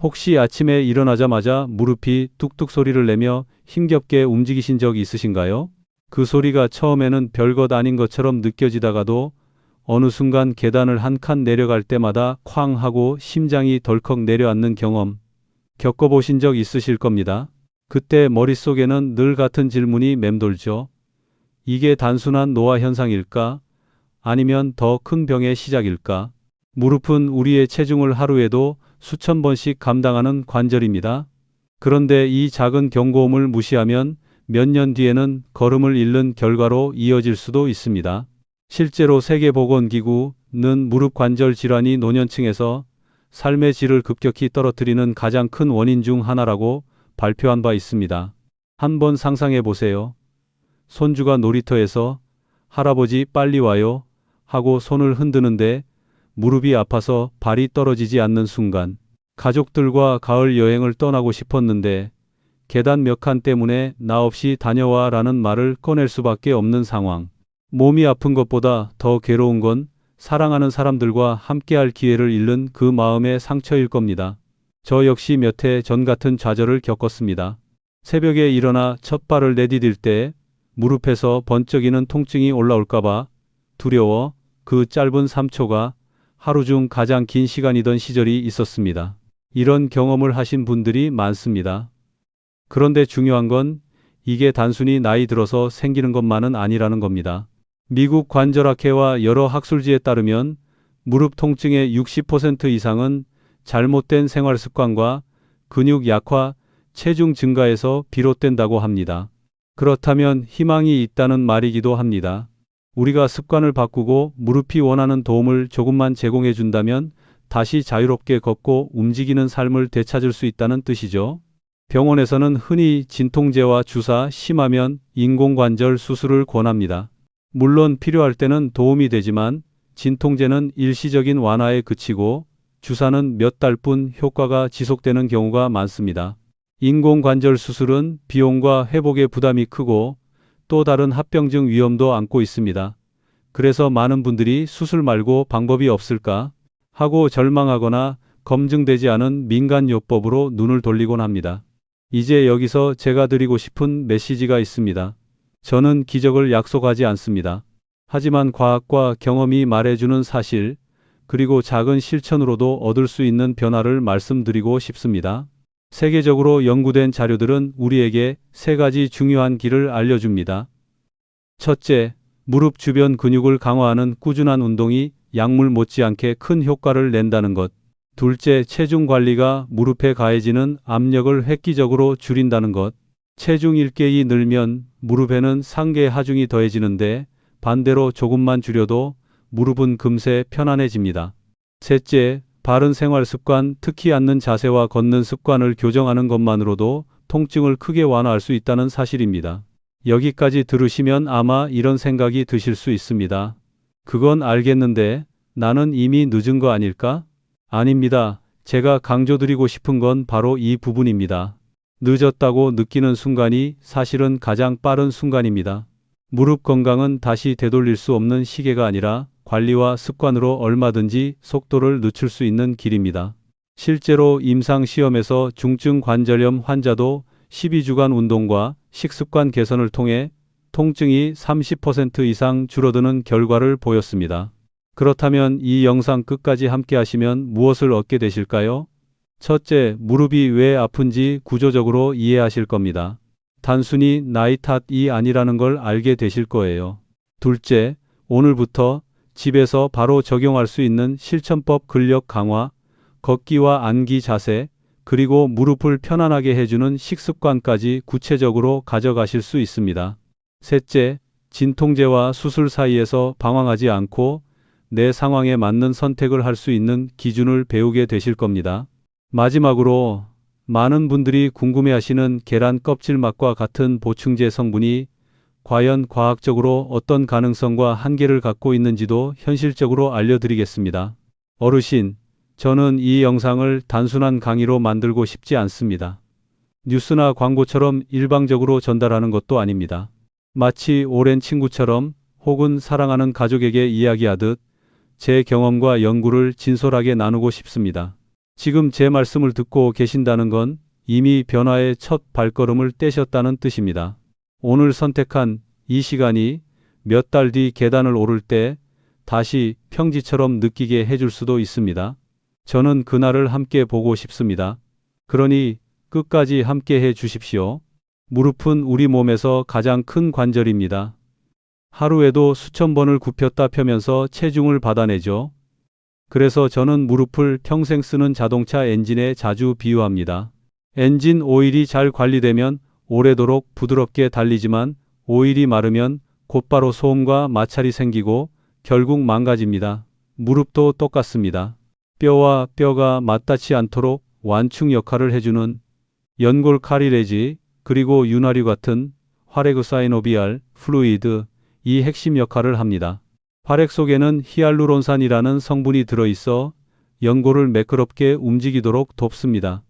혹시 아침에 일어나자마자 무릎이 뚝뚝 소리를 내며 힘겹게 움직이신 적 있으신가요? 그 소리가 처음에는 별것 아닌 것처럼 느껴지다가도 어느 순간 계단을 한 칸 내려갈 때마다 쾅 하고 심장이 덜컥 내려앉는 경험 겪어보신 적 있으실 겁니다. 그때 머릿속에는 늘 같은 질문이 맴돌죠. 이게 단순한 노화 현상일까? 아니면 더 큰 병의 시작일까? 무릎은 우리의 체중을 하루에도 수천 번씩 감당하는 관절입니다. 그런데 이 작은 경고음을 무시하면 몇 년 뒤에는 걸음을 잃는 결과로 이어질 수도 있습니다. 실제로 세계보건기구는 무릎 관절 질환이 노년층에서 삶의 질을 급격히 떨어뜨리는 가장 큰 원인 중 하나라고 발표한 바 있습니다. 한번 상상해 보세요. 손주가 놀이터에서 할아버지 빨리 와요 하고 손을 흔드는데 무릎이 아파서 발이 떨어지지 않는 순간, 가족들과 가을 여행을 떠나고 싶었는데 계단 몇 칸 때문에 나 없이 다녀와 라는 말을 꺼낼 수밖에 없는 상황. 몸이 아픈 것보다 더 괴로운 건 사랑하는 사람들과 함께할 기회를 잃는 그 마음의 상처일 겁니다. 저 역시 몇 해 전 같은 좌절을 겪었습니다. 새벽에 일어나 첫 발을 내디딜 때 무릎에서 번쩍이는 통증이 올라올까봐 두려워 그 짧은 3초가 하루 중 가장 긴 시간이던 시절이 있었습니다. 이런 경험을 하신 분들이 많습니다. 그런데 중요한 건 이게 단순히 나이 들어서 생기는 것만은 아니라는 겁니다. 미국 관절학회와 여러 학술지에 따르면 무릎 통증의 60% 이상은 잘못된 생활 습관과 근육 약화, 체중 증가에서 비롯된다고 합니다. 그렇다면 희망이 있다는 말이기도 합니다. 우리가 습관을 바꾸고 무릎이 원하는 도움을 조금만 제공해 준다면 다시 자유롭게 걷고 움직이는 삶을 되찾을 수 있다는 뜻이죠. 병원에서는 흔히 진통제와 주사, 심하면 인공관절 수술을 권합니다. 물론 필요할 때는 도움이 되지만 진통제는 일시적인 완화에 그치고 주사는 몇 달뿐 효과가 지속되는 경우가 많습니다. 인공관절 수술은 비용과 회복의 부담이 크고 또 다른 합병증 위험도 안고 있습니다. 그래서 많은 분들이 수술 말고 방법이 없을까 하고 절망하거나 검증되지 않은 민간요법으로 눈을 돌리곤 합니다. 이제 여기서 제가 드리고 싶은 메시지가 있습니다. 저는 기적을 약속하지 않습니다. 하지만 과학과 경험이 말해주는 사실, 그리고 작은 실천으로도 얻을 수 있는 변화를 말씀드리고 싶습니다. 세계적으로 연구된 자료들은 우리에게 세 가지 중요한 길을 알려줍니다. 첫째, 무릎 주변 근육을 강화하는 꾸준한 운동이 약물 못지않게 큰 효과를 낸다는 것. 둘째, 체중 관리가 무릎에 가해지는 압력을 획기적으로 줄인다는 것. 체중 일개이 늘면 무릎에는 상계 하중이 더해지는데 반대로 조금만 줄여도 무릎은 금세 편안해집니다. 셋째, 바른 생활 습관, 특히 앉는 자세와 걷는 습관을 교정하는 것만으로도 통증을 크게 완화할 수 있다는 사실입니다. 여기까지 들으시면 아마 이런 생각이 드실 수 있습니다. 그건 알겠는데 나는 이미 늦은 거 아닐까? 아닙니다. 제가 강조드리고 싶은 건 바로 이 부분입니다. 늦었다고 느끼는 순간이 사실은 가장 빠른 순간입니다. 무릎 건강은 다시 되돌릴 수 없는 시계가 아니라 관리와 습관으로 얼마든지 속도를 늦출 수 있는 길입니다. 실제로 임상시험에서 중증 관절염 환자도 12주간 운동과 식습관 개선을 통해 통증이 30% 이상 줄어드는 결과를 보였습니다. 그렇다면 이 영상 끝까지 함께 하시면 무엇을 얻게 되실까요? 첫째, 무릎이 왜 아픈지 구조적으로 이해하실 겁니다. 단순히 나이 탓이 아니라는 걸 알게 되실 거예요. 둘째, 오늘부터 집에서 바로 적용할 수 있는 실천법 근력 강화, 걷기와 앉기 자세, 그리고 무릎을 편안하게 해주는 식습관까지 구체적으로 가져가실 수 있습니다. 셋째, 진통제와 수술 사이에서 방황하지 않고 내 상황에 맞는 선택을 할 수 있는 기준을 배우게 되실 겁니다. 마지막으로 많은 분들이 궁금해하시는 계란 껍질 맛과 같은 보충제 성분이 과연 과학적으로 어떤 가능성과 한계를 갖고 있는지도 현실적으로 알려드리겠습니다. 어르신, 저는 이 영상을 단순한 강의로 만들고 싶지 않습니다. 뉴스나 광고처럼 일방적으로 전달하는 것도 아닙니다. 마치 오랜 친구처럼 혹은 사랑하는 가족에게 이야기하듯 제 경험과 연구를 진솔하게 나누고 싶습니다. 지금 제 말씀을 듣고 계신다는 건 이미 변화의 첫 발걸음을 떼셨다는 뜻입니다. 오늘 선택한 이 시간이 몇 달 뒤 계단을 오를 때 다시 평지처럼 느끼게 해줄 수도 있습니다. 저는 그날을 함께 보고 싶습니다. 그러니 끝까지 함께 해 주십시오. 무릎은 우리 몸에서 가장 큰 관절입니다. 하루에도 수천 번을 굽혔다 펴면서 체중을 받아내죠. 그래서 저는 무릎을 평생 쓰는 자동차 엔진에 자주 비유합니다. 엔진 오일이 잘 관리되면 오래도록 부드럽게 달리지만 오일이 마르면 곧바로 소음과 마찰이 생기고 결국 망가집니다. 무릎도 똑같습니다. 뼈와 뼈가 맞닿지 않도록 완충 역할을 해주는 연골 카릴레지 그리고 윤활유 같은 활액의 사이노비알 플루이드 이 핵심 역할을 합니다. 활액 속에는 히알루론산이라는 성분이 들어있어 연골을 매끄럽게 움직이도록 돕습니다.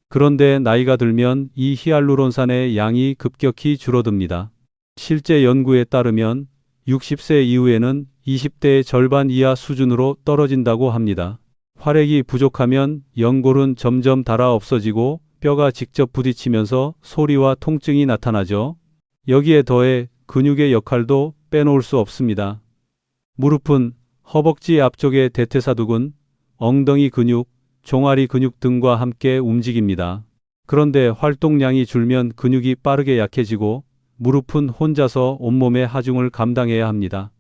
그런데 나이가 들면 이 히알루론산의 양이 급격히 줄어듭니다. 실제 연구에 따르면 60세 이후에는 20대의 절반 이하 수준으로 떨어진다고 합니다. 활액이 부족하면 연골은 점점 닳아 없어지고 뼈가 직접 부딪히면서 소리와 통증이 나타나죠. 여기에 더해 근육의 역할도 빼놓을 수 없습니다. 무릎은 허벅지 앞쪽의 대퇴사두근, 엉덩이 근육, 종아리 근육 등과 함께 움직입니다. 그런데 활동량이 줄면 근육이 빠르게 약해지고 무릎은 혼자서 온몸의 하중을 감당해야 합니다.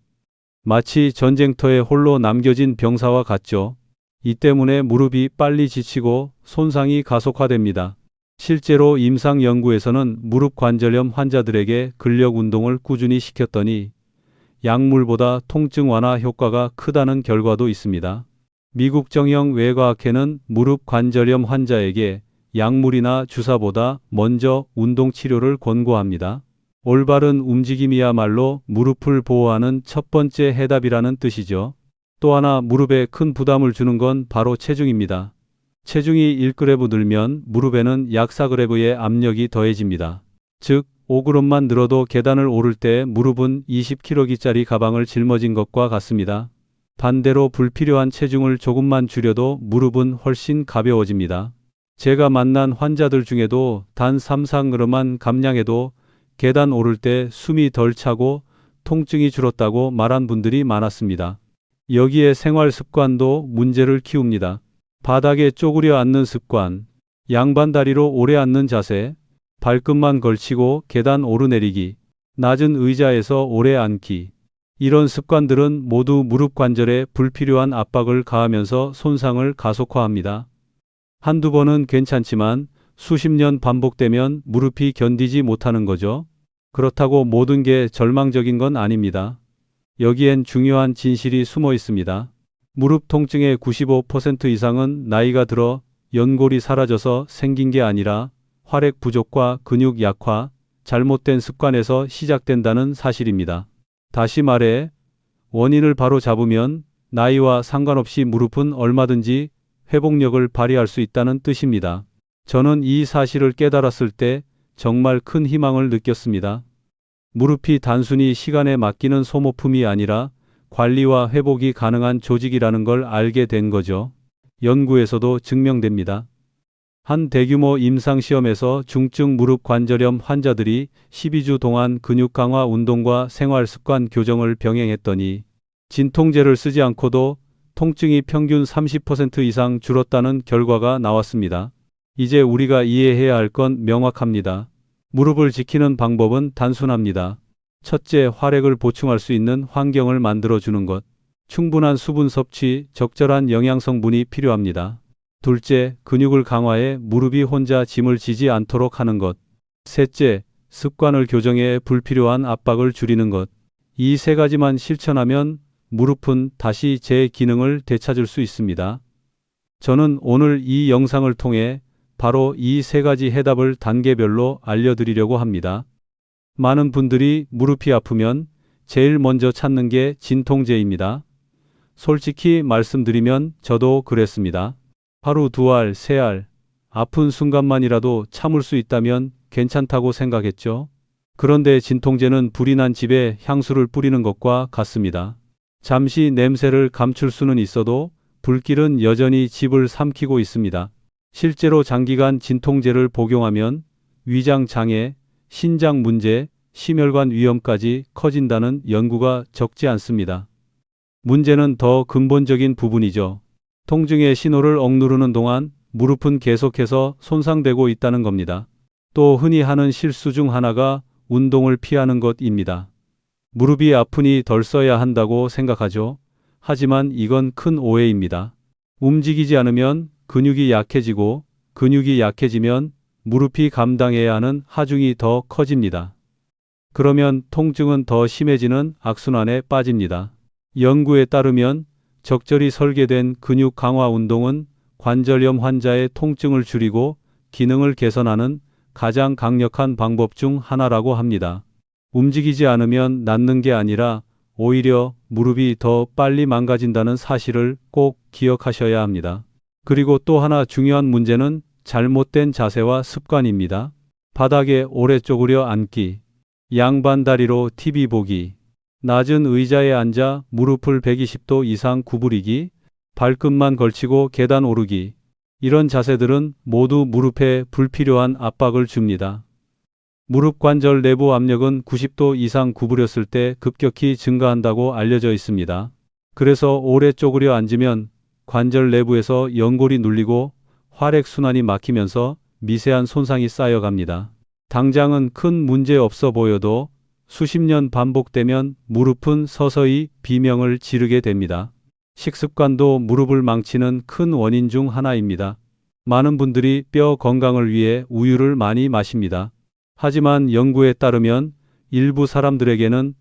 마치 전쟁터에 홀로 남겨진 병사와 같죠. 이 때문에 무릎이 빨리 지치고 손상이 가속화됩니다. 실제로 임상 연구에서는 무릎 관절염 환자들에게 근력 운동을 꾸준히 시켰더니 약물보다 통증 완화 효과가 크다는 결과도 있습니다. 미국 정형 외과학회는 무릎 관절염 환자에게 약물이나 주사보다 먼저 운동 치료를 권고합니다. 올바른 움직임이야말로 무릎을 보호하는 첫 번째 해답이라는 뜻이죠. 또 하나 무릎에 큰 부담을 주는 건 바로 체중입니다. 체중이 1g 늘면 무릎에는 약 4g의 압력이 더해집니다. 즉 5g만 늘어도 계단을 오를 때 무릎은 20kg짜리 가방을 짊어진 것과 같습니다. 반대로 불필요한 체중을 조금만 줄여도 무릎은 훨씬 가벼워집니다. 제가 만난 환자들 중에도 단 3-4g만 감량해도 계단 오를 때 숨이 덜 차고 통증이 줄었다고 말한 분들이 많았습니다. 여기에 생활 습관도 문제를 키웁니다. 바닥에 쪼그려 앉는 습관, 양반 다리로 오래 앉는 자세, 발끝만 걸치고 계단 오르내리기, 낮은 의자에서 오래 앉기. 이런 습관들은 모두 무릎 관절에 불필요한 압박을 가하면서 손상을 가속화합니다. 한두 번은 괜찮지만 수십 년 반복되면 무릎이 견디지 못하는 거죠. 그렇다고 모든 게 절망적인 건 아닙니다. 여기엔 중요한 진실이 숨어 있습니다. 무릎 통증의 95% 이상은 나이가 들어 연골이 사라져서 생긴 게 아니라 활액 부족과 근육 약화, 잘못된 습관에서 시작된다는 사실입니다. 다시 말해, 원인을 바로 잡으면 나이와 상관없이 무릎은 얼마든지 회복력을 발휘할 수 있다는 뜻입니다. 저는 이 사실을 깨달았을 때 정말 큰 희망을 느꼈습니다. 무릎이 단순히 시간에 맡기는 소모품이 아니라 관리와 회복이 가능한 조직이라는 걸 알게 된 거죠. 연구에서도 증명됩니다. 한 대규모 임상시험에서 중증 무릎 관절염 환자들이 12주 동안 근육 강화 운동과 생활 습관 교정을 병행했더니 진통제를 쓰지 않고도 통증이 평균 30% 이상 줄었다는 결과가 나왔습니다. 이제 우리가 이해해야 할 건 명확합니다. 무릎을 지키는 방법은 단순합니다. 첫째, 활액을 보충할 수 있는 환경을 만들어주는 것. 충분한 수분 섭취, 적절한 영양 성분이 필요합니다. 둘째, 근육을 강화해 무릎이 혼자 짐을 지지 않도록 하는 것. 셋째, 습관을 교정해 불필요한 압박을 줄이는 것. 이 세 가지만 실천하면 무릎은 다시 제 기능을 되찾을 수 있습니다. 저는 오늘 이 영상을 통해 바로 이 세 가지 해답을 단계별로 알려드리려고 합니다. 많은 분들이 무릎이 아프면 제일 먼저 찾는 게 진통제입니다. 솔직히 말씀드리면 저도 그랬습니다. 하루 2알, 3알, 아픈 순간만이라도 참을 수 있다면 괜찮다고 생각했죠. 그런데 진통제는 불이 난 집에 향수를 뿌리는 것과 같습니다. 잠시 냄새를 감출 수는 있어도 불길은 여전히 집을 삼키고 있습니다. 실제로 장기간 진통제를 복용하면 위장 장애, 신장 문제, 심혈관 위험까지 커진다는 연구가 적지 않습니다. 문제는 더 근본적인 부분이죠. 통증의 신호를 억누르는 동안 무릎은 계속해서 손상되고 있다는 겁니다. 또 흔히 하는 실수 중 하나가 운동을 피하는 것입니다. 무릎이 아프니 덜 써야 한다고 생각하죠. 하지만 이건 큰 오해입니다. 움직이지 않으면 근육이 약해지고 근육이 약해지면 무릎이 감당해야 하는 하중이 더 커집니다. 그러면 통증은 더 심해지는 악순환에 빠집니다. 연구에 따르면 적절히 설계된 근육 강화 운동은 관절염 환자의 통증을 줄이고 기능을 개선하는 가장 강력한 방법 중 하나라고 합니다. 움직이지 않으면 낫는 게 아니라 오히려 무릎이 더 빨리 망가진다는 사실을 꼭 기억하셔야 합니다. 그리고 또 하나 중요한 문제는 잘못된 자세와 습관입니다. 바닥에 오래 쪼그려 앉기, 양반 다리로 TV 보기, 낮은 의자에 앉아 무릎을 120도 이상 구부리기, 발끝만 걸치고 계단 오르기. 이런 자세들은 모두 무릎에 불필요한 압박을 줍니다. 무릎 관절 내부 압력은 90도 이상 구부렸을 때 급격히 증가한다고 알려져 있습니다. 그래서 오래 쪼그려 앉으면 관절 내부에서 연골이 눌리고 혈액순환이 막히면서 미세한 손상이 쌓여갑니다. 당장은 큰 문제 없어 보여도 수십 년 반복되면 무릎은 서서히 비명을 지르게 됩니다. 식습관도 무릎을 망치는 큰 원인 중 하나입니다. 많은 분들이 뼈 건강을 위해 우유를 많이 마십니다. 하지만 연구에 따르면 일부 사람들에게는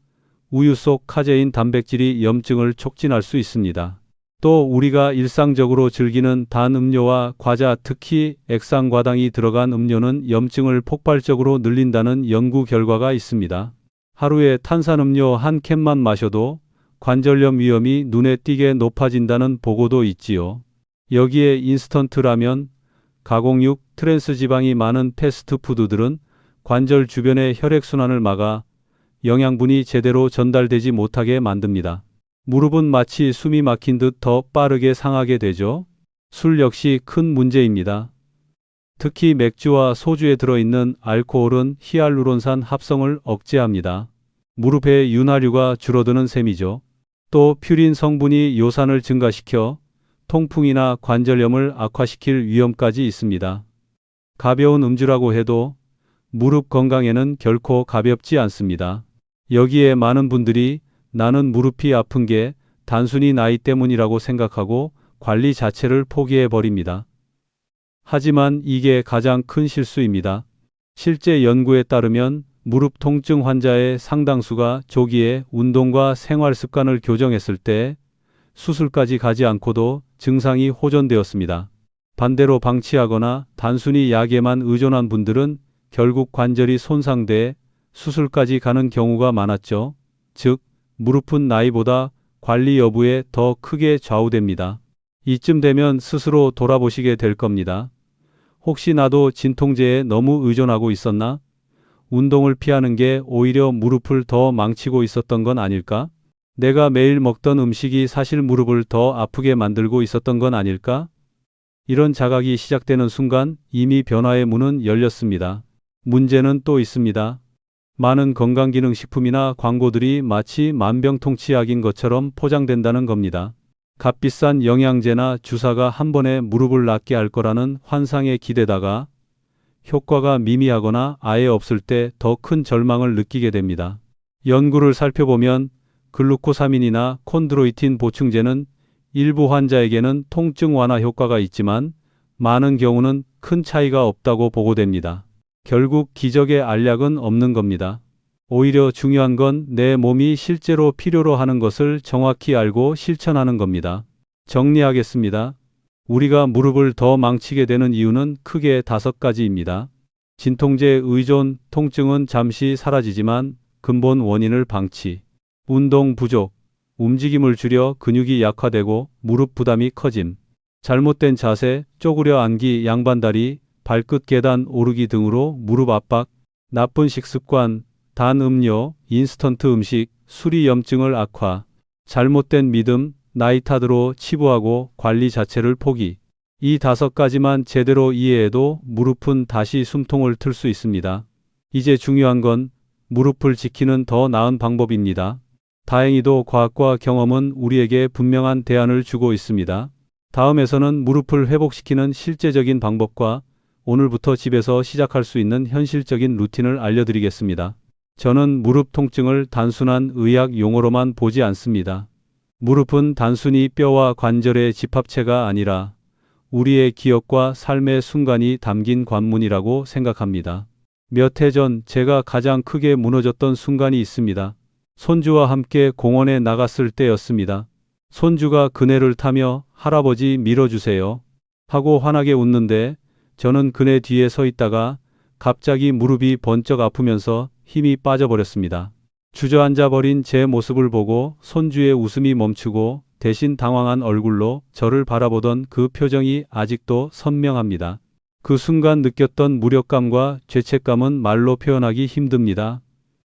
우유 속 카제인 단백질이 염증을 촉진할 수 있습니다. 또 우리가 일상적으로 즐기는 단 음료와 과자, 특히 액상과당이 들어간 음료는 염증을 폭발적으로 늘린다는 연구 결과가 있습니다. 하루에 탄산음료 한 캔만 마셔도 관절염 위험이 눈에 띄게 높아진다는 보고도 있지요. 여기에 인스턴트 라면, 가공육, 트랜스 지방이 많은 패스트푸드들은 관절 주변의 혈액순환을 막아 영양분이 제대로 전달되지 못하게 만듭니다. 무릎은 마치 숨이 막힌 듯 더 빠르게 상하게 되죠. 술 역시 큰 문제입니다. 특히 맥주와 소주에 들어있는 알코올은 히알루론산 합성을 억제합니다. 무릎의 윤활유가 줄어드는 셈이죠. 또 퓨린 성분이 요산을 증가시켜 통풍이나 관절염을 악화시킬 위험까지 있습니다. 가벼운 음주라고 해도 무릎 건강에는 결코 가볍지 않습니다. 여기에 많은 분들이 나는 무릎이 아픈 게 단순히 나이 때문이라고 생각하고 관리 자체를 포기해 버립니다. 하지만 이게 가장 큰 실수입니다. 실제 연구에 따르면 무릎 통증 환자의 상당수가 조기에 운동과 생활 습관을 교정했을 때 수술까지 가지 않고도 증상이 호전되었습니다. 반대로 방치하거나 단순히 약에만 의존한 분들은 결국 관절이 손상돼 수술까지 가는 경우가 많았죠. 즉, 무릎은 나이보다 관리 여부에 더 크게 좌우됩니다. 이쯤 되면 스스로 돌아보시게 될 겁니다. 혹시 나도 진통제에 너무 의존하고 있었나? 운동을 피하는 게 오히려 무릎을 더 망치고 있었던 건 아닐까? 내가 매일 먹던 음식이 사실 무릎을 더 아프게 만들고 있었던 건 아닐까? 이런 자각이 시작되는 순간 이미 변화의 문은 열렸습니다. 문제는 또 있습니다. 많은 건강기능식품이나 광고들이 마치 만병통치약인 것처럼 포장된다는 겁니다. 값비싼 영양제나 주사가 한 번에 무릎을 낫게 할 거라는 환상에 기대다가 효과가 미미하거나 아예 없을 때 더 큰 절망을 느끼게 됩니다. 연구를 살펴보면 글루코사민이나 콘드로이틴 보충제는 일부 환자에게는 통증 완화 효과가 있지만 많은 경우는 큰 차이가 없다고 보고됩니다. 결국 기적의 알약은 없는 겁니다. 오히려 중요한 건 내 몸이 실제로 필요로 하는 것을 정확히 알고 실천하는 겁니다. 정리하겠습니다. 우리가 무릎을 더 망치게 되는 이유는 크게 5가지입니다. 진통제 의존, 통증은 잠시 사라지지만 근본 원인을 방치. 운동 부족, 움직임을 줄여 근육이 약화되고 무릎 부담이 커짐. 잘못된 자세, 쪼그려 앉기, 양반다리, 발끝 계단 오르기 등으로 무릎 압박. 나쁜 식습관, 단 음료, 인스턴트 음식, 술이 염증을 악화. 잘못된 믿음, 나이타드로 치부하고 관리 자체를 포기. 이 5가지만 제대로 이해해도 무릎은 다시 숨통을 틀 수 있습니다. 이제 중요한 건 무릎을 지키는 더 나은 방법입니다. 다행히도 과학과 경험은 우리에게 분명한 대안을 주고 있습니다. 다음에서는 무릎을 회복시키는 실제적인 방법과 오늘부터 집에서 시작할 수 있는 현실적인 루틴을 알려드리겠습니다. 저는 무릎 통증을 단순한 의학 용어로만 보지 않습니다. 무릎은 단순히 뼈와 관절의 집합체가 아니라 우리의 기억과 삶의 순간이 담긴 관문이라고 생각합니다. 몇 해 전 제가 가장 크게 무너졌던 순간이 있습니다. 손주와 함께 공원에 나갔을 때였습니다. 손주가 그네를 타며 할아버지 밀어주세요 하고 환하게 웃는데 저는 그네 뒤에 서 있다가 갑자기 무릎이 번쩍 아프면서 힘이 빠져버렸습니다. 주저앉아 버린 제 모습을 보고 손주의 웃음이 멈추고 대신 당황한 얼굴로 저를 바라보던 그 표정이 아직도 선명합니다. 그 순간 느꼈던 무력감과 죄책감은 말로 표현하기 힘듭니다.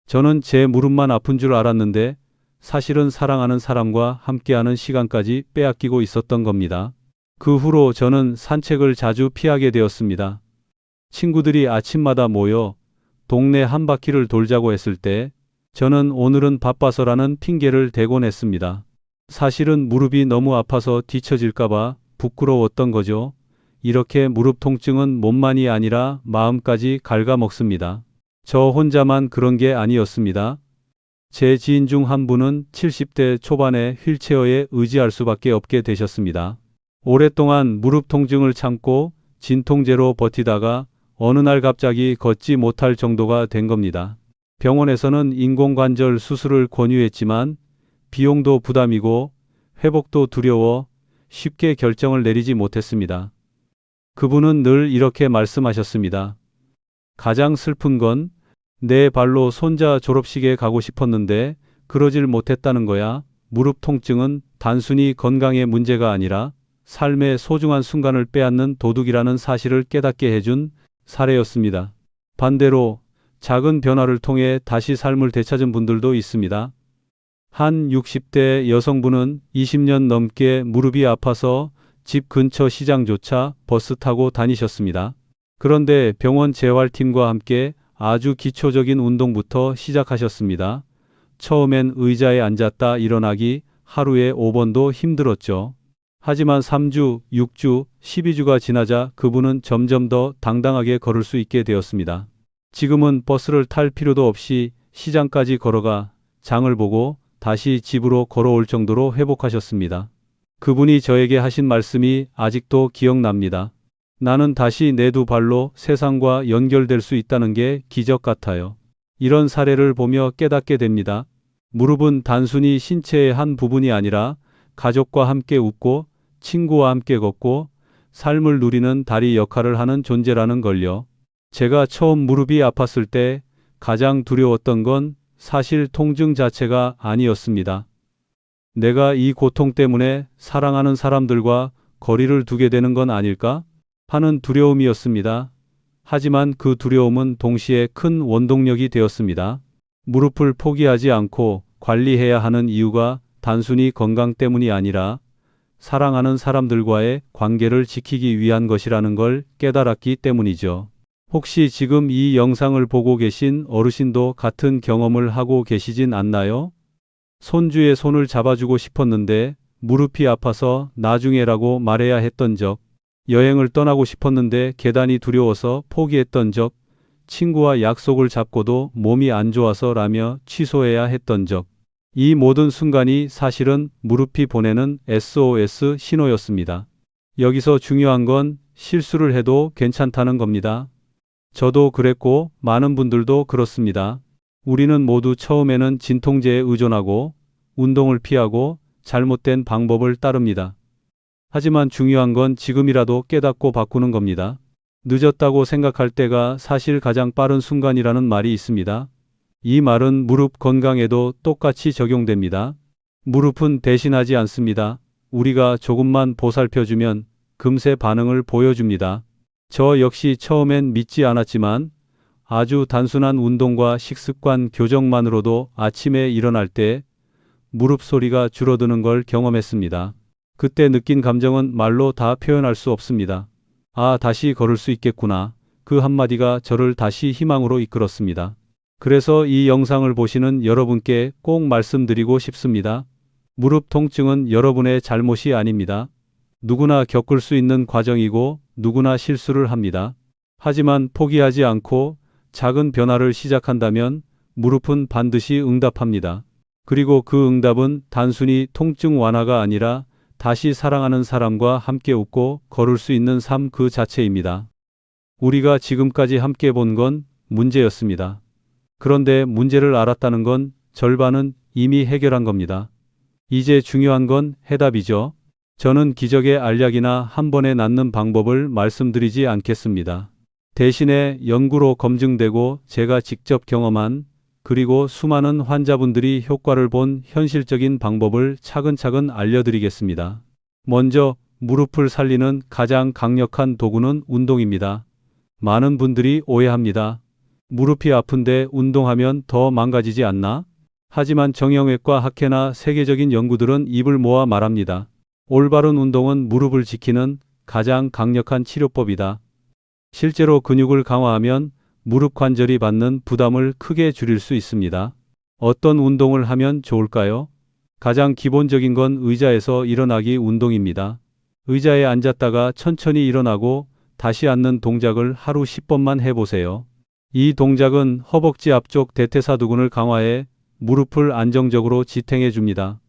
저는 제 무릎만 아픈 줄 알았는데 사실은 사랑하는 사람과 함께하는 시간까지 빼앗기고 있었던 겁니다. 그 후로 저는 산책을 자주 피하게 되었습니다. 친구들이 아침마다 모여 동네 한 바퀴를 돌자고 했을 때 저는 오늘은 바빠서라는 핑계를 대곤 했습니다. 사실은 무릎이 너무 아파서 뒤처질까봐 부끄러웠던 거죠. 이렇게 무릎 통증은 몸만이 아니라 마음까지 갉아먹습니다. 저 혼자만 그런 게 아니었습니다. 제 지인 중 한 분은 70대 초반에 휠체어에 의지할 수밖에 없게 되셨습니다. 오랫동안 무릎 통증을 참고 진통제로 버티다가 어느 날 갑자기 걷지 못할 정도가 된 겁니다. 병원에서는 인공관절 수술을 권유했지만 비용도 부담이고 회복도 두려워 쉽게 결정을 내리지 못했습니다. 그분은 늘 이렇게 말씀하셨습니다. 가장 슬픈 건 내 발로 손자 졸업식에 가고 싶었는데 그러질 못했다는 거야. 무릎 통증은 단순히 건강의 문제가 아니라 삶의 소중한 순간을 빼앗는 도둑이라는 사실을 깨닫게 해준 사례였습니다. 반대로 작은 변화를 통해 다시 삶을 되찾은 분들도 있습니다. 한 60대 여성분은 20년 넘게 무릎이 아파서 집 근처 시장조차 버스 타고 다니셨습니다. 그런데 병원 재활팀과 함께 아주 기초적인 운동부터 시작하셨습니다. 처음엔 의자에 앉았다 일어나기 하루에 5번도 힘들었죠. 하지만 3주, 6주, 12주가 지나자 그분은 점점 더 당당하게 걸을 수 있게 되었습니다. 지금은 버스를 탈 필요도 없이 시장까지 걸어가 장을 보고 다시 집으로 걸어올 정도로 회복하셨습니다. 그분이 저에게 하신 말씀이 아직도 기억납니다. 나는 다시 내 두 발로 세상과 연결될 수 있다는 게 기적 같아요. 이런 사례를 보며 깨닫게 됩니다. 무릎은 단순히 신체의 한 부분이 아니라 가족과 함께 웃고 친구와 함께 걷고 삶을 누리는 다리 역할을 하는 존재라는 걸요. 제가 처음 무릎이 아팠을 때 가장 두려웠던 건 사실 통증 자체가 아니었습니다. 내가 이 고통 때문에 사랑하는 사람들과 거리를 두게 되는 건 아닐까 하는 두려움이었습니다. 하지만 그 두려움은 동시에 큰 원동력이 되었습니다. 무릎을 포기하지 않고 관리해야 하는 이유가 단순히 건강 때문이 아니라 사랑하는 사람들과의 관계를 지키기 위한 것이라는 걸 깨달았기 때문이죠. 혹시 지금 이 영상을 보고 계신 어르신도 같은 경험을 하고 계시진 않나요? 손주의 손을 잡아주고 싶었는데 무릎이 아파서 나중에라고 말해야 했던 적, 여행을 떠나고 싶었는데 계단이 두려워서 포기했던 적, 친구와 약속을 잡고도 몸이 안 좋아서라며 취소해야 했던 적. 이 모든 순간이 사실은 무릎이 보내는 SOS 신호였습니다. 여기서 중요한 건 실수를 해도 괜찮다는 겁니다. 저도 그랬고 많은 분들도 그렇습니다. 우리는 모두 처음에는 진통제에 의존하고 운동을 피하고 잘못된 방법을 따릅니다. 하지만 중요한 건 지금이라도 깨닫고 바꾸는 겁니다. 늦었다고 생각할 때가 사실 가장 빠른 순간이라는 말이 있습니다. 이 말은 무릎 건강에도 똑같이 적용됩니다. 무릎은 대신하지 않습니다. 우리가 조금만 보살펴주면 금세 반응을 보여줍니다. 저 역시 처음엔 믿지 않았지만 아주 단순한 운동과 식습관 교정만으로도 아침에 일어날 때 무릎 소리가 줄어드는 걸 경험했습니다. 그때 느낀 감정은 말로 다 표현할 수 없습니다. 아, 다시 걸을 수 있겠구나. 그 한마디가 저를 다시 희망으로 이끌었습니다. 그래서 이 영상을 보시는 여러분께 꼭 말씀드리고 싶습니다. 무릎 통증은 여러분의 잘못이 아닙니다. 누구나 겪을 수 있는 과정이고 누구나 실수를 합니다. 하지만 포기하지 않고 작은 변화를 시작한다면 무릎은 반드시 응답합니다. 그리고 그 응답은 단순히 통증 완화가 아니라 다시 사랑하는 사람과 함께 웃고 걸을 수 있는 삶 그 자체입니다. 우리가 지금까지 함께 본 건 문제였습니다. 그런데 문제를 알았다는 건 절반은 이미 해결한 겁니다. 이제 중요한 건 해답이죠. 저는 기적의 알약이나 한 번에 낫는 방법을 말씀드리지 않겠습니다. 대신에 연구로 검증되고 제가 직접 경험한 그리고 수많은 환자분들이 효과를 본 현실적인 방법을 차근차근 알려드리겠습니다. 먼저 무릎을 살리는 가장 강력한 도구는 운동입니다. 많은 분들이 오해합니다. 무릎이 아픈데 운동하면 더 망가지지 않나? 하지만 정형외과 학회나 세계적인 연구들은 입을 모아 말합니다. 올바른 운동은 무릎을 지키는 가장 강력한 치료법이다. 실제로 근육을 강화하면 무릎 관절이 받는 부담을 크게 줄일 수 있습니다. 어떤 운동을 하면 좋을까요? 가장 기본적인 건 의자에서 일어나기 운동입니다. 의자에 앉았다가 천천히 일어나고 다시 앉는 동작을 하루 10번만 해보세요. 이 동작은 허벅지 앞쪽 대퇴사두근을 강화해 무릎을 안정적으로 지탱해 줍니다.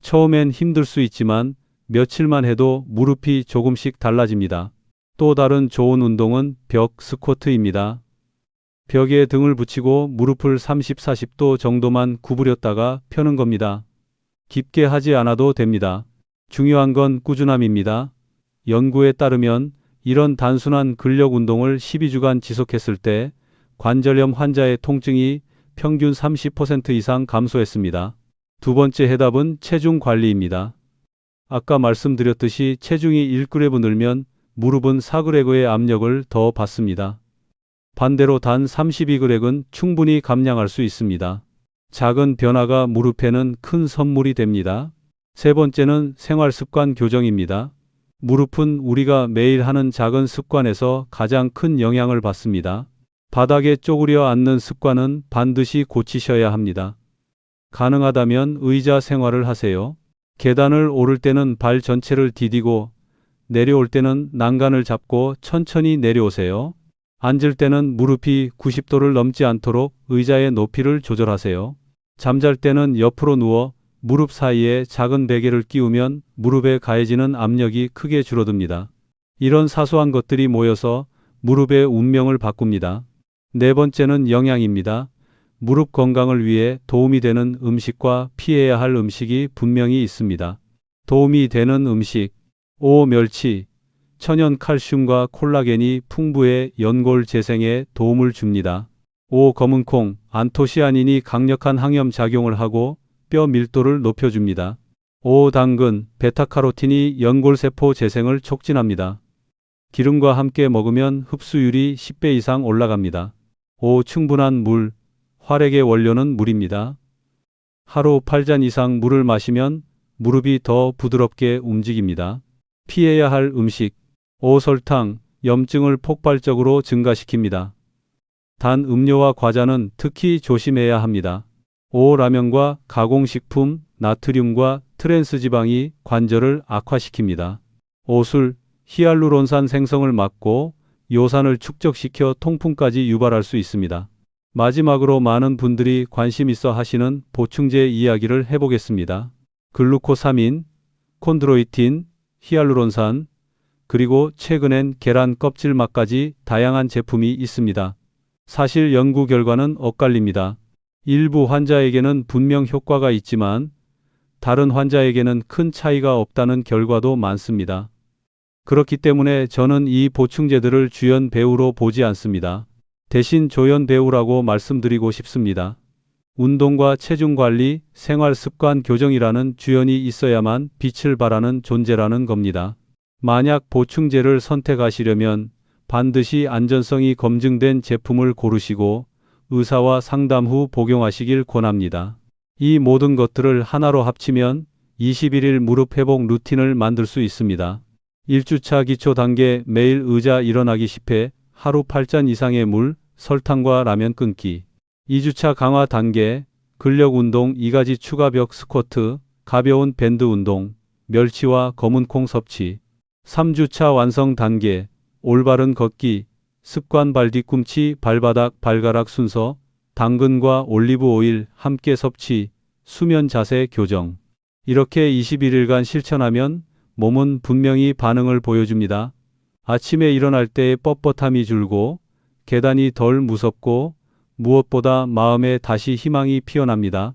처음엔 힘들 수 있지만 며칠만 해도 무릎이 조금씩 달라집니다. 또 다른 좋은 운동은 벽 스쿼트입니다. 벽에 등을 붙이고 무릎을 30-40도 정도만 구부렸다가 펴는 겁니다. 깊게 하지 않아도 됩니다. 중요한 건 꾸준함입니다. 연구에 따르면 이런 단순한 근력 운동을 12주간 지속했을 때 관절염 환자의 통증이 평균 30% 이상 감소했습니다. 두 번째 해답은 체중 관리입니다. 아까 말씀드렸듯이 체중이 1g 늘면 무릎은 4g의 압력을 더 받습니다. 반대로 단 32g은 충분히 감량할 수 있습니다. 작은 변화가 무릎에는 큰 선물이 됩니다. 세 번째는 생활습관 교정입니다. 무릎은 우리가 매일 하는 작은 습관에서 가장 큰 영향을 받습니다. 바닥에 쪼그려 앉는 습관은 반드시 고치셔야 합니다. 가능하다면 의자 생활을 하세요. 계단을 오를 때는 발 전체를 디디고 내려올 때는 난간을 잡고 천천히 내려오세요. 앉을 때는 무릎이 90도를 넘지 않도록 의자의 높이를 조절하세요. 잠잘 때는 옆으로 누워 무릎 사이에 작은 베개를 끼우면 무릎에 가해지는 압력이 크게 줄어듭니다. 이런 사소한 것들이 모여서 무릎의 운명을 바꿉니다. 네 번째는 영양입니다. 무릎 건강을 위해 도움이 되는 음식과 피해야 할 음식이 분명히 있습니다. 도움이 되는 음식, 멸치, 천연 칼슘과 콜라겐이 풍부해 연골 재생에 도움을 줍니다. 검은콩, 안토시아닌이 강력한 항염 작용을 하고 뼈 밀도를 높여줍니다. 당근, 베타카로틴이 연골세포 재생을 촉진합니다. 기름과 함께 먹으면 흡수율이 10배 이상 올라갑니다. 충분한 물, 활액의 원료는 물입니다. 하루 8잔 이상 물을 마시면 무릎이 더 부드럽게 움직입니다. 피해야 할 음식, 설탕, 염증을 폭발적으로 증가시킵니다. 단 음료와 과자는 특히 조심해야 합니다. 라면과 가공식품, 나트륨과 트랜스지방이 관절을 악화시킵니다. 술, 히알루론산 생성을 막고 요산을 축적시켜 통풍까지 유발할 수 있습니다. 마지막으로 많은 분들이 관심 있어 하시는 보충제 이야기를 해보겠습니다. 글루코사민, 콘드로이틴, 히알루론산, 그리고 최근엔 계란 껍질맛까지 다양한 제품이 있습니다. 사실 연구 결과는 엇갈립니다. 일부 환자에게는 분명 효과가 있지만 다른 환자에게는 큰 차이가 없다는 결과도 많습니다. 그렇기 때문에 저는 이 보충제들을 주연 배우로 보지 않습니다. 대신 조연 배우라고 말씀드리고 싶습니다. 운동과 체중 관리, 생활 습관 교정이라는 주연이 있어야만 빛을 발하는 존재라는 겁니다. 만약 보충제를 선택하시려면 반드시 안전성이 검증된 제품을 고르시고 의사와 상담 후 복용하시길 권합니다. 이 모든 것들을 하나로 합치면 21일 무릎 회복 루틴을 만들 수 있습니다. 1주차 기초 단계 매일 의자 일어나기 10회, 하루 8잔 이상의 물, 설탕과 라면 끊기. 2주차 강화 단계 근력 운동 2가지 추가 벽 스쿼트, 가벼운 밴드 운동, 멸치와 검은 콩 섭취. 3주차 완성 단계 올바른 걷기, 습관 발 뒤꿈치, 발바닥, 발가락 순서, 당근과 올리브 오일 함께 섭취, 수면 자세 교정. 이렇게 21일간 실천하면 몸은 분명히 반응을 보여줍니다. 아침에 일어날 때의 뻣뻣함이 줄고 계단이 덜 무섭고 무엇보다 마음에 다시 희망이 피어납니다.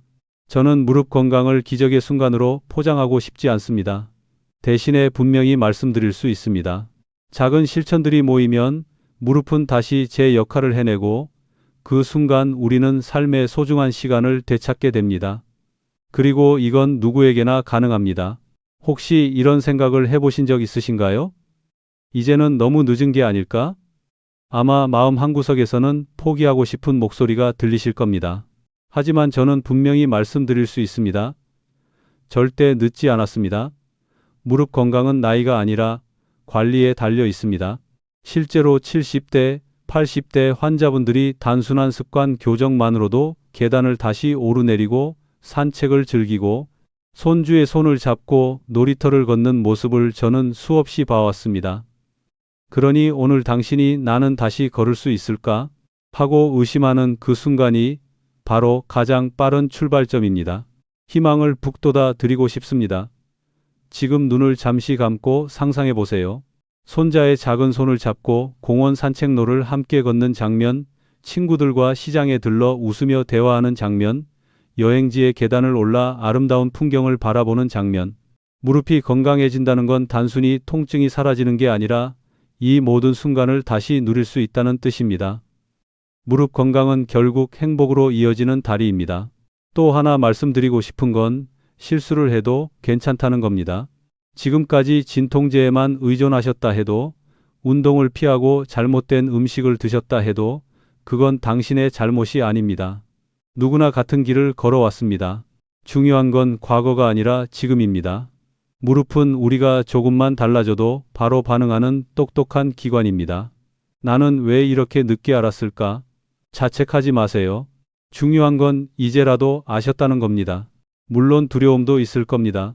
저는 무릎 건강을 기적의 순간으로 포장하고 싶지 않습니다. 대신에 분명히 말씀드릴 수 있습니다. 작은 실천들이 모이면 무릎은 다시 제 역할을 해내고 그 순간 우리는 삶의 소중한 시간을 되찾게 됩니다. 그리고 이건 누구에게나 가능합니다. 혹시 이런 생각을 해보신 적 있으신가요? 이제는 너무 늦은 게 아닐까? 아마 마음 한구석에서는 포기하고 싶은 목소리가 들리실 겁니다. 하지만 저는 분명히 말씀드릴 수 있습니다. 절대 늦지 않았습니다. 무릎 건강은 나이가 아니라 관리에 달려 있습니다. 실제로 70대, 80대 환자분들이 단순한 습관 교정만으로도 계단을 다시 오르내리고 산책을 즐기고 손주의 손을 잡고 놀이터를 걷는 모습을 저는 수없이 봐왔습니다. 그러니 오늘 당신이 나는 다시 걸을 수 있을까? 하고 의심하는 그 순간이 바로 가장 빠른 출발점입니다. 희망을 북돋아 드리고 싶습니다. 지금 눈을 잠시 감고 상상해 보세요. 손자의 작은 손을 잡고 공원 산책로를 함께 걷는 장면, 친구들과 시장에 들러 웃으며 대화하는 장면, 여행지의 계단을 올라 아름다운 풍경을 바라보는 장면. 무릎이 건강해진다는 건 단순히 통증이 사라지는 게 아니라 이 모든 순간을 다시 누릴 수 있다는 뜻입니다. 무릎 건강은 결국 행복으로 이어지는 다리입니다. 또 하나 말씀드리고 싶은 건 실수를 해도 괜찮다는 겁니다. 지금까지 진통제에만 의존하셨다 해도, 운동을 피하고 잘못된 음식을 드셨다 해도 그건 당신의 잘못이 아닙니다. 누구나 같은 길을 걸어왔습니다. 중요한 건 과거가 아니라 지금입니다. 무릎은 우리가 조금만 달라져도 바로 반응하는 똑똑한 기관입니다. 나는 왜 이렇게 늦게 알았을까? 자책하지 마세요. 중요한 건 이제라도 아셨다는 겁니다. 물론 두려움도 있을 겁니다.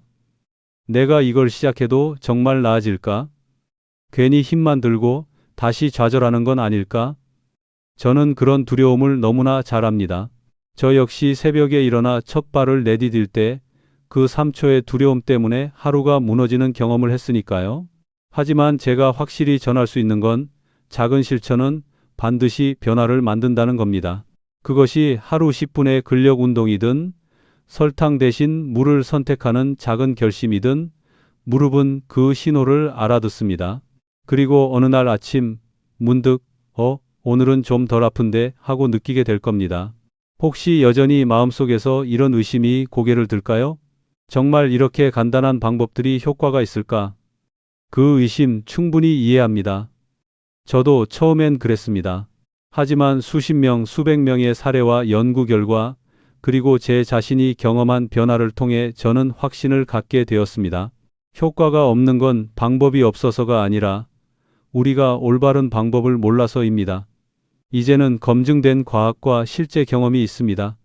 내가 이걸 시작해도 정말 나아질까? 괜히 힘만 들고 다시 좌절하는 건 아닐까? 저는 그런 두려움을 너무나 잘 압니다. 저 역시 새벽에 일어나 첫 발을 내디딜 때 그 3초의 두려움 때문에 하루가 무너지는 경험을 했으니까요. 하지만 제가 확실히 전할 수 있는 건 작은 실천은 반드시 변화를 만든다는 겁니다. 그것이 하루 10분의 근력 운동이든 설탕 대신 물을 선택하는 작은 결심이든 무릎은 그 신호를 알아듣습니다. 그리고 어느 날 아침 문득 오늘은 좀 덜 아픈데 하고 느끼게 될 겁니다. 혹시 여전히 마음속에서 이런 의심이 고개를 들까요? 정말 이렇게 간단한 방법들이 효과가 있을까? 그 의심 충분히 이해합니다. 저도 처음엔 그랬습니다. 하지만 수십 명, 수백 명의 사례와 연구 결과, 그리고 제 자신이 경험한 변화를 통해 저는 확신을 갖게 되었습니다. 효과가 없는 건 방법이 없어서가 아니라 우리가 올바른 방법을 몰라서입니다. 이제는 검증된 과학과 실제 경험이 있습니다.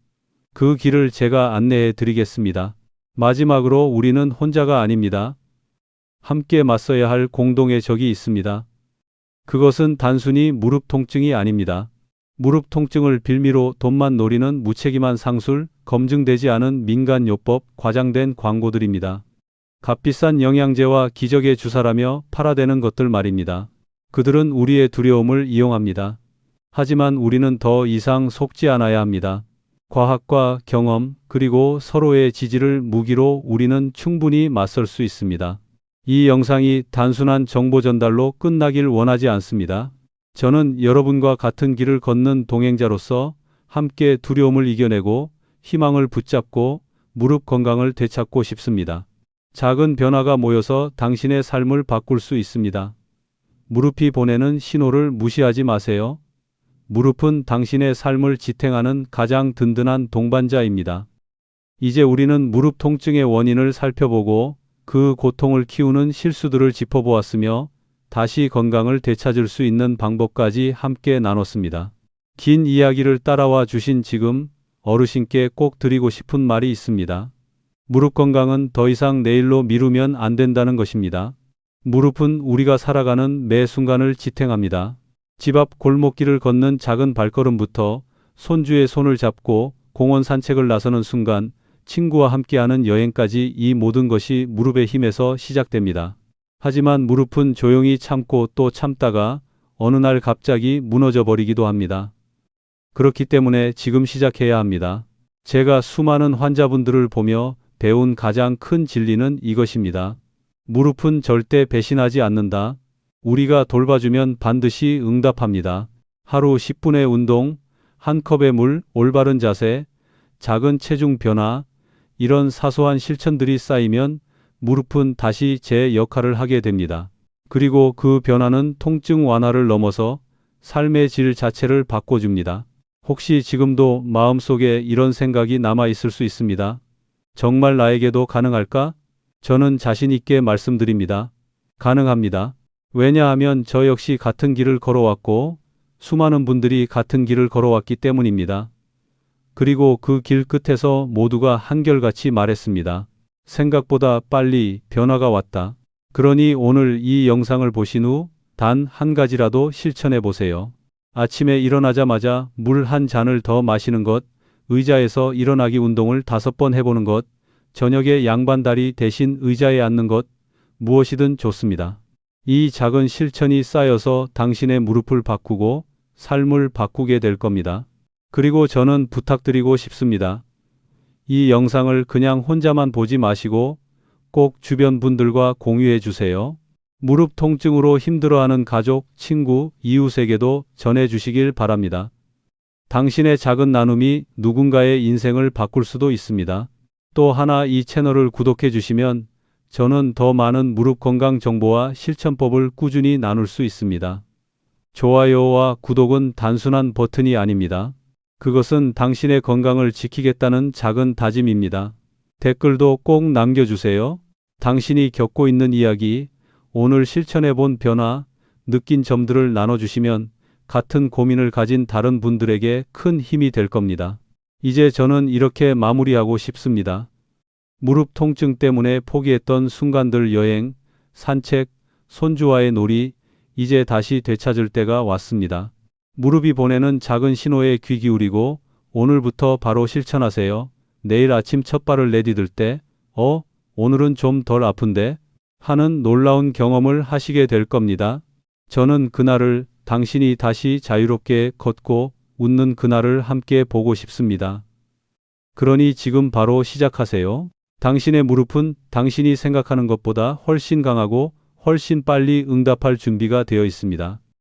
그 길을 제가 안내해 드리겠습니다. 마지막으로 우리는 혼자가 아닙니다. 함께 맞서야 할 공동의 적이 있습니다. 그것은 단순히 무릎 통증이 아닙니다. 무릎 통증을 빌미로 돈만 노리는 무책임한 상술, 검증되지 않은 민간요법, 과장된 광고들입니다. 값비싼 영양제와 기적의 주사라며 팔아대는 것들 말입니다. 그들은 우리의 두려움을 이용합니다. 하지만 우리는 더 이상 속지 않아야 합니다. 과학과 경험, 그리고 서로의 지지를 무기로 우리는 충분히 맞설 수 있습니다. 이 영상이 단순한 정보 전달로 끝나길 원하지 않습니다. 저는 여러분과 같은 길을 걷는 동행자로서 함께 두려움을 이겨내고 희망을 붙잡고 무릎 건강을 되찾고 싶습니다. 작은 변화가 모여서 당신의 삶을 바꿀 수 있습니다. 무릎이 보내는 신호를 무시하지 마세요. 무릎은 당신의 삶을 지탱하는 가장 든든한 동반자입니다. 이제 우리는 무릎 통증의 원인을 살펴보고 그 고통을 키우는 실수들을 짚어보았으며 다시 건강을 되찾을 수 있는 방법까지 함께 나눴습니다. 긴 이야기를 따라와 주신 지금 어르신께 꼭 드리고 싶은 말이 있습니다. 무릎 건강은 더 이상 내일로 미루면 안 된다는 것입니다. 무릎은 우리가 살아가는 매 순간을 지탱합니다. 집 앞 골목길을 걷는 작은 발걸음부터 손주의 손을 잡고 공원 산책을 나서는 순간, 친구와 함께하는 여행까지 이 모든 것이 무릎의 힘에서 시작됩니다. 하지만 무릎은 조용히 참고 또 참다가 어느 날 갑자기 무너져 버리기도 합니다. 그렇기 때문에 지금 시작해야 합니다. 제가 수많은 환자분들을 보며 배운 가장 큰 진리는 이것입니다. 무릎은 절대 배신하지 않는다. 우리가 돌봐주면 반드시 응답합니다. 하루 10분의 운동, 한 컵의 물, 올바른 자세, 작은 체중 변화, 이런 사소한 실천들이 쌓이면 무릎은 다시 제 역할을 하게 됩니다. 그리고 그 변화는 통증 완화를 넘어서 삶의 질 자체를 바꿔줍니다. 혹시 지금도 마음속에 이런 생각이 남아 있을 수 있습니다. 정말 나에게도 가능할까? 저는 자신 있게 말씀드립니다. 가능합니다. 왜냐하면 저 역시 같은 길을 걸어왔고 수많은 분들이 같은 길을 걸어왔기 때문입니다. 그리고 그 길 끝에서 모두가 한결같이 말했습니다. 생각보다 빨리 변화가 왔다. 그러니 오늘 이 영상을 보신 후 단 한 가지라도 실천해 보세요. 아침에 일어나자마자 물 한 잔을 더 마시는 것, 의자에서 일어나기 운동을 5번 해보는 것, 저녁에 양반다리 대신 의자에 앉는 것, 무엇이든 좋습니다. 이 작은 실천이 쌓여서 당신의 무릎을 바꾸고 삶을 바꾸게 될 겁니다. 그리고 저는 부탁드리고 싶습니다. 이 영상을 그냥 혼자만 보지 마시고 꼭 주변 분들과 공유해 주세요. 무릎 통증으로 힘들어하는 가족, 친구, 이웃에게도 전해 주시길 바랍니다. 당신의 작은 나눔이 누군가의 인생을 바꿀 수도 있습니다. 또 하나, 이 채널을 구독해 주시면 저는 더 많은 무릎 건강 정보와 실천법을 꾸준히 나눌 수 있습니다. 좋아요와 구독은 단순한 버튼이 아닙니다. 그것은 당신의 건강을 지키겠다는 작은 다짐입니다. 댓글도 꼭 남겨주세요. 당신이 겪고 있는 이야기, 오늘 실천해 본 변화, 느낀 점들을 나눠주시면 같은 고민을 가진 다른 분들에게 큰 힘이 될 겁니다. 이제 저는 이렇게 마무리하고 싶습니다. 무릎 통증 때문에 포기했던 순간들, 여행, 산책, 손주와의 놀이, 이제 다시 되찾을 때가 왔습니다. 무릎이 보내는 작은 신호에 귀 기울이고 오늘부터 바로 실천하세요. 내일 아침 첫 발을 내디딜 때, 오늘은 좀 덜 아픈데? 하는 놀라운 경험을 하시게 될 겁니다. 저는 그날을, 당신이 다시 자유롭게 걷고 웃는 그날을 함께 보고 싶습니다. 그러니 지금 바로 시작하세요. 당신의 무릎은 당신이 생각하는 것보다 훨씬 강하고 훨씬 빨리 응답할 준비가 되어 있습니다.